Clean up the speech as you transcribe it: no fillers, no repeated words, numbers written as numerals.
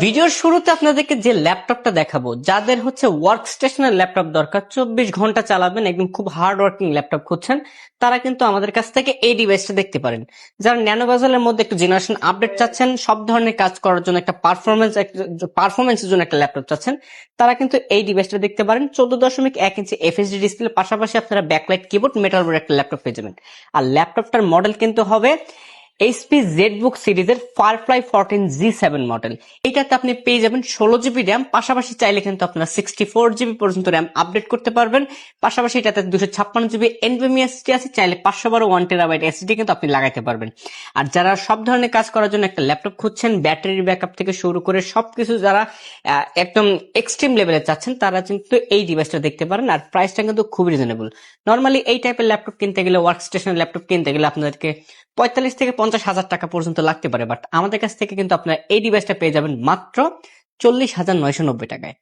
ভিডিওর শুরুতে আপনাদেরকে যে ল্যাপটপটা দেখাবো, যাদের হচ্ছে ওয়ার্ক স্টেশনের ল্যাপটপ দরকার, 24 ঘন্টা চালাবেন, একদম খুব হার্ড ওয়ার্কিং ল্যাপটপ খুঁজছেন, তারা কিন্তু আমাদের কাছ থেকে এই ডিভাইসটা দেখতে পারেন। যারা ন্যানো বেজেলের মধ্যে একটু জেনারেশন আপডেট চাচ্ছেন, সব ধরনের কাজ করার জন্য একটা পারফরমেন্সের জন্য একটা ল্যাপটপ চাচ্ছেন, তারা কিন্তু এই ডিভাইসটা দেখতে পারেন। 14.1 ইঞ্চি এফএসডি ডিসপ্লে, পাশাপাশি আপনারা ব্যাকলাইট কিবোর্ড, মেটাল বোর্ড একটা ল্যাপটপ পেয়ে যাবেন। আর ল্যাপটপটার মডেল কিন্তু হবে এইচপি জেডবুক সিরিজের ফায়ারফ্লাই 14G7 মডেল। এটাতে আপনি পেয়ে যাবেন 16 জিবি র্যাম, পাশাপাশি চাইলে কিন্তু আপনারা 64 জিবি পর্যন্ত র্যাম আপডেট করতে পারবেন। পাশাপাশি এটাতে 256 জিবি এনভিএমই এসএসডি আছে, চাইলে 512 1TB এসএসডি কিন্তু আপনি লাগাইতে পারবেন। আর যারা সব ধরনের কাজ করার জন্য একটা ল্যাপটপ খুঁজছেন, ব্যাটারি ব্যাকআপ থেকে শুরু করে সবকিছু যারা একদম এক্সট্রিম লেভেলে চাচ্ছেন, তারা কিন্তু এই ডিভাইসটা দেখতে পারেন। আর প্রাইসটা কিন্তু খুবই রিজনেবল। নর্মালি এই টাইপের ল্যাপটপ কিনতে গেলে, ওয়ার্ক স্টেশনের ল্যাপটপ কিনতে গেলে আপনাদেরকে 45 থেকে 50 হাজার টাকা পর্যন্ত লাগতে পারে, বাট আমাদের কাছ থেকে কিন্তু আপনারা এই ডিভাইসটা পেয়ে যাবেন মাত্র 40,990 টাকায়।